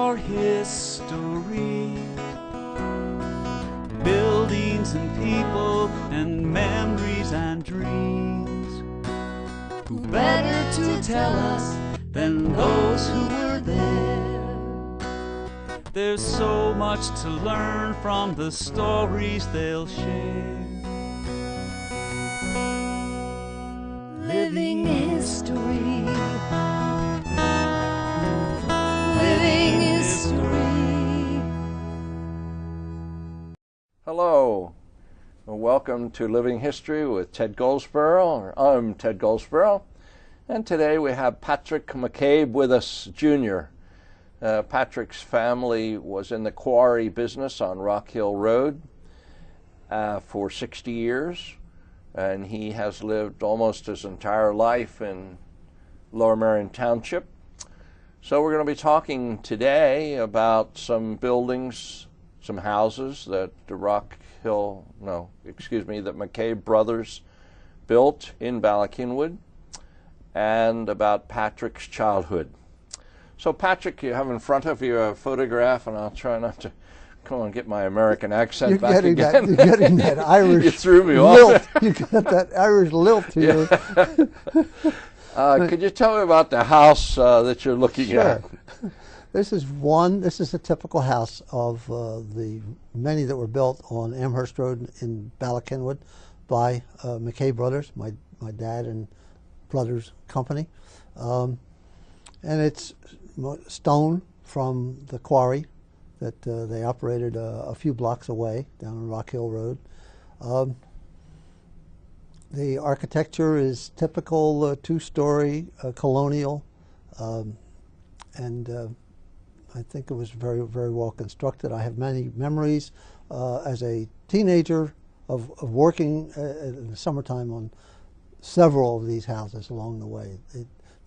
our history. Buildings and people and memories and dreams. Who better to tell us than those who were there? There's so much to learn from the stories they'll share. Living history. Living history. Hello, and welcome to Living History with Ted Goldsborough. I'm Ted Goldsborough, and today we have Patrick McCabe with us, Jr. Patrick's family was in the quarry business on Rock Hill Road for 60 years, and he has lived almost his entire life in Lower Merion Township. So we're going to be talking today about some buildings, some houses that the that McCabe brothers built in Bala Cynwyd, and about Patrick's childhood. So Patrick, you have in front of you a photograph, and I'll try not to get my American accent back again. You're getting that Irish you threw me lilt. off. You got that Irish lilt to you. Could you tell me about the house that you're looking at? This is a typical house of the many that were built on Amherst Road in Bala Cynwyd by McCabe brothers, my dad and brothers' company. And it's stone from the quarry that they operated a few blocks away down on Rock Hill Road. The architecture is typical two-story colonial, and I think it was very, very well constructed. I have many memories as a teenager of working in the summertime on several of these houses along the way.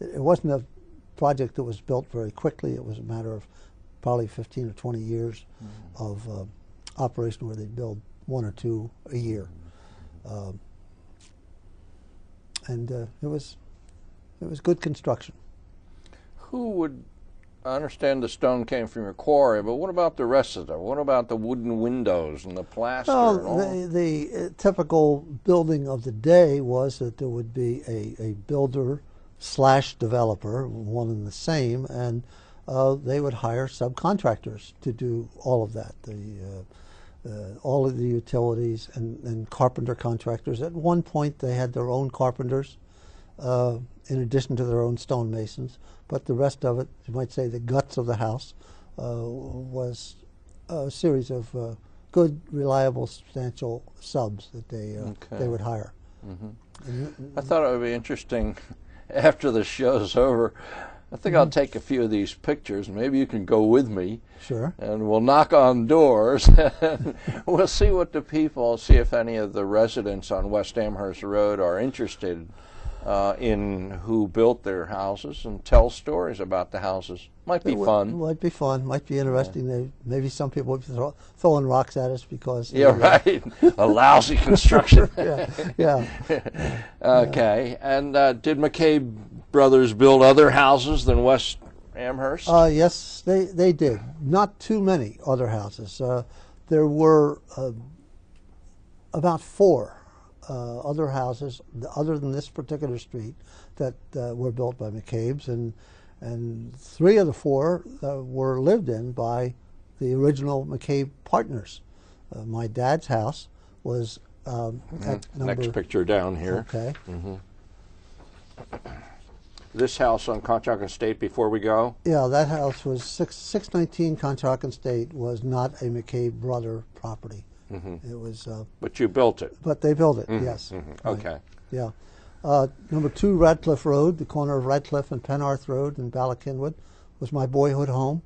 It wasn't a project that was built very quickly. It was a matter of probably 15 or 20 years of operation where they'd build one or two a year. And it was good construction. I understand the stone came from your quarry, but what about the rest of it? What about the wooden windows and the plaster? Well, and all? The typical building of the day was that there would be a builder/developer, one and the same, and they would hire subcontractors to do all of that. All of the utilities and carpenter contractors. At one point, they had their own carpenters, in addition to their own stonemasons. But the rest of it, you might say the guts of the house, was a series of good, reliable, substantial subs that they would hire. I thought it would be interesting after the show's over. I think I'll take a few of these pictures. Maybe you can go with me. Sure. And we'll knock on doors. And we'll see see if any of the residents on West Amherst Road are interested in who built their houses and tell stories about the houses. Might be fun. Might be fun. Might be interesting. Yeah. Maybe some people would be throwing rocks at us because... right. A lousy construction. Yeah. Okay. And did McCabe brothers build other houses than West Amherst? Yes, they did. Not too many other houses. There were about 4 other houses, other than this particular street, that were built by McCabe's, and 3 of the 4 were lived in by the original McCabe partners. My dad's house was at next picture down here. Okay. This house on Conshohocken State, before we go? Yeah, that house was 619 Conshohocken State, was not a McCabe brother property. It was. But you built it. But they built it. Yes. Okay. Yeah. Number 2, Radcliff Road, the corner of Radcliff and Penarth Road in Bala Cynwyd, was my boyhood home.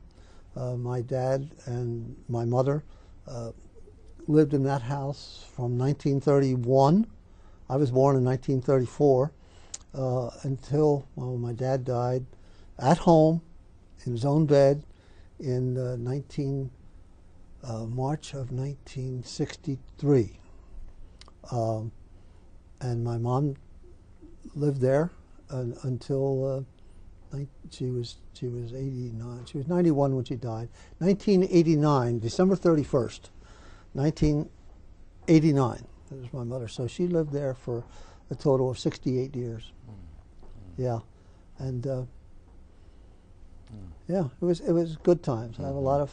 My dad and my mother lived in that house from 1931. I was born in 1934 until my dad died at home in his own bed in March of 1963. And my mom lived there until she was 89. She was 91 when she died. 1989, December 31st, 1989. That was my mother. So she lived there for a total of 68 years. Yeah, and yeah, it was good times. I have a lot of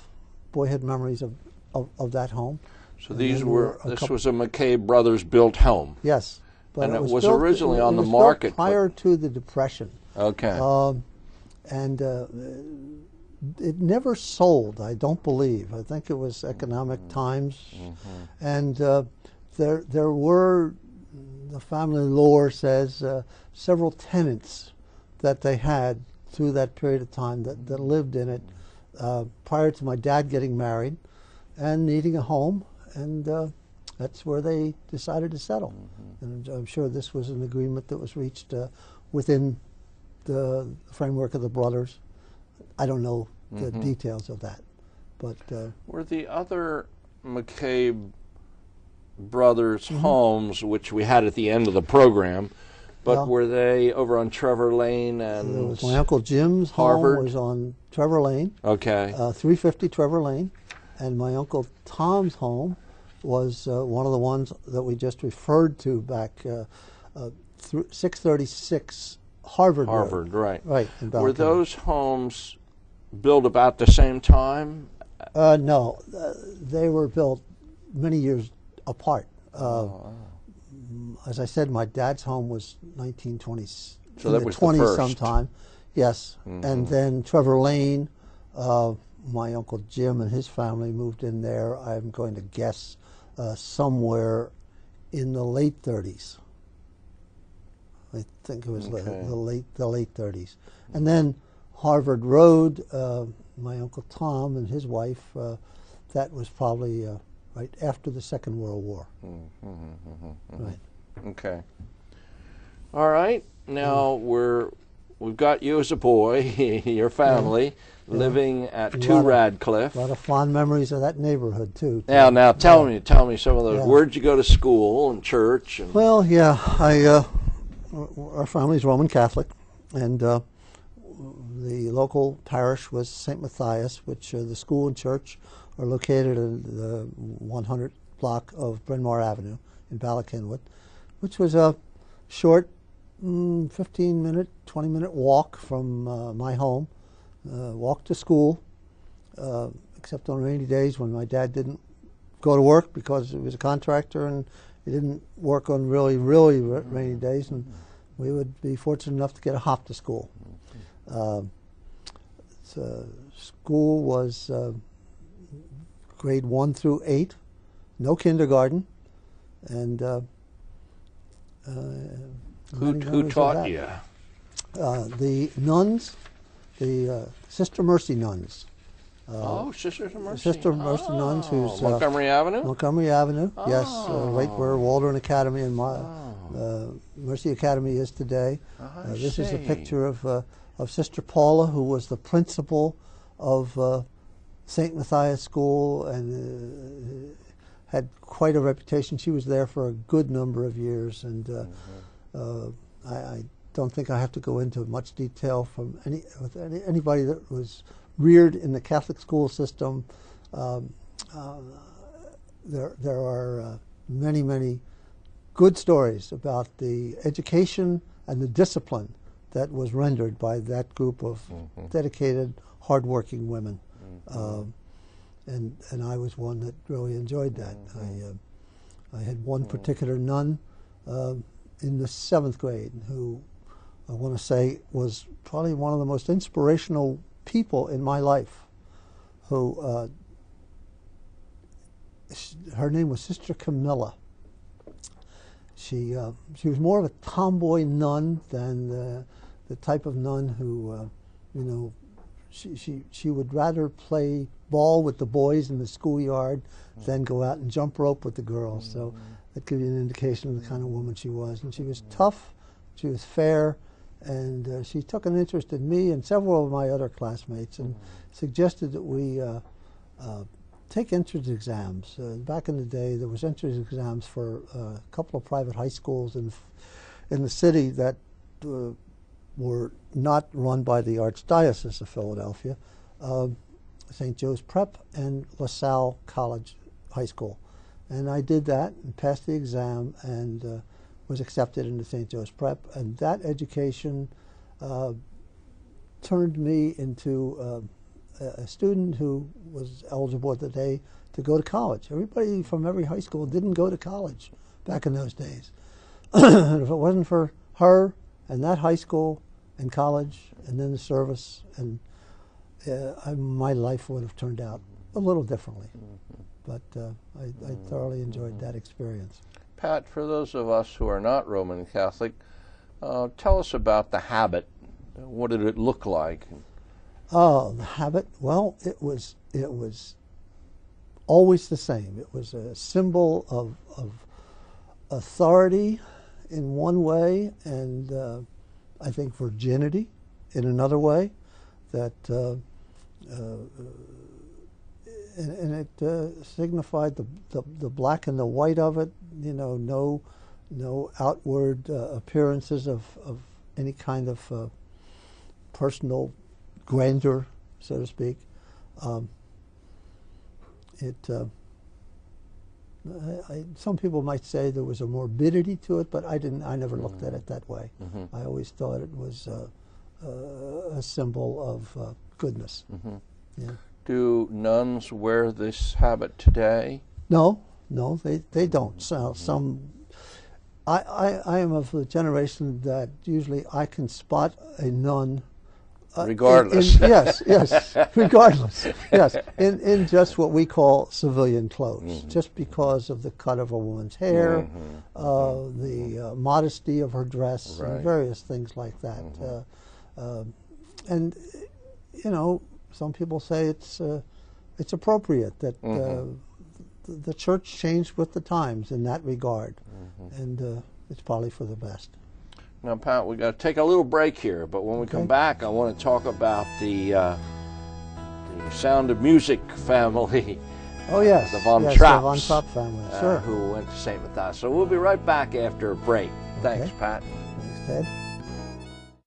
boyhood memories of that home. So this was a McCabe Brothers built home. Yes, but and it was built, originally on the built market prior to the Depression. Okay. And it never sold, I don't believe. I think it was economic times. And there were, the family lore says, several tenants that they had through that period of time that lived in it prior to my dad getting married and needing a home. And that's where they decided to settle. And I'm sure this was an agreement that was reached within the framework of the brothers. I don't know the details of that, but were the other McCabe brothers' homes, which we had at the end of the program, but were they over on Trevor Lane and there was my Uncle Jim's Harvard? home was on Trevor Lane. Okay. 350 Trevor Lane, and my Uncle Tom's home was one of the ones that we just referred to back 636 Harvard Road. Right. Right. In Bala Were Cynwyd. those homes built about the same time? No, they were built many years apart. As I said, my dad's home was 1920. So that was the 20s first. sometime. Yes, and then Trevor Lane. My Uncle Jim and his family moved in there. I'm going to guess somewhere in the late 30s. I think it was the late 30s. And then Harvard Road, my Uncle Tom and his wife, that was probably right after the Second World War. Right. Okay. All right. Now we've got you as a boy, your family, living at 2 Radcliff. A lot of fond memories of that neighborhood too. Now tell me some of those. Where'd you go to school and church? And well, yeah, our family's Roman Catholic, and the local parish was St. Matthias, which the school and church are located in the 100 block of Bryn Mawr Avenue in Bala Cynwyd, which was a short 15-minute, 20-minute walk from my home. Walk to school, except on rainy days when my dad didn't go to work because he was a contractor and he didn't work on really rainy days, and we would be fortunate enough to get a hop to school. School was grade 1 through 8, no kindergarten, and who taught you? The nuns, the Sister Mercy nuns. Sister Mercy. Sister Mercy nuns, who's Montgomery Avenue. Montgomery Avenue, yes, right where Waldron Academy and Mercy Academy is today. This is a picture of Sister Paula, who was the principal of St. Matthias School and had quite a reputation. She was there for a good number of years, and I don't think I have to go into much detail from anybody that was reared in the Catholic school system. There are many good stories about the education and the discipline that was rendered by that group of dedicated, hardworking women. And I was one that really enjoyed that. I had one particular nun in the 7th grade who I want to say was probably one of the most inspirational people in my life, who her name was Sister Camilla. She was more of a tomboy nun than the type of nun who she would rather play ball with the boys in the schoolyard than go out and jump rope with the girls. So that gives you an indication of the kind of woman she was. And she was tough, she was fair, and she took an interest in me and several of my other classmates and suggested that we take entrance exams. Back in the day, there was entrance exams for a couple of private high schools in the city that were not run by the Archdiocese of Philadelphia, St. Joe's Prep and LaSalle College High School. And I did that and passed the exam and was accepted into St. Joe's Prep. And that education turned me into a student who was eligible at the day to go to college. Everybody from every high school didn't go to college back in those days. And if it wasn't for her and that high school and college and then the service, and my life would have turned out a little differently. But I thoroughly enjoyed that experience. Pat, for those of us who are not Roman Catholic, tell us about the habit. What did it look like? Oh, the habit. Well, it was always the same. It was a symbol of authority in one way, and I think virginity in another way. That and it signified the black and the white of it. You know, no outward appearances of any kind of personal grandeur, so to speak. Some people might say there was a morbidity to it, but I never looked at it that way. I always thought it was a symbol of goodness. Yeah. Do nuns wear this habit today? No, they don't. So I am of the generation that usually I can spot a nun. Regardless. Yes, regardless. Yes, in just what we call civilian clothes, just because of the cut of a woman's hair, the modesty of her dress, and various things like that. And you know, some people say it's appropriate that the church changed with the times in that regard, and it's probably for the best. Now, Pat, we've got to take a little break here, but when we come back, I want to talk about the Sound of Music family. Oh, yes. The Von Trapps. The Von Trapp family, sure. Who went to St. Matthias. So we'll be right back after a break. Thanks, Pat. Thanks, Ted.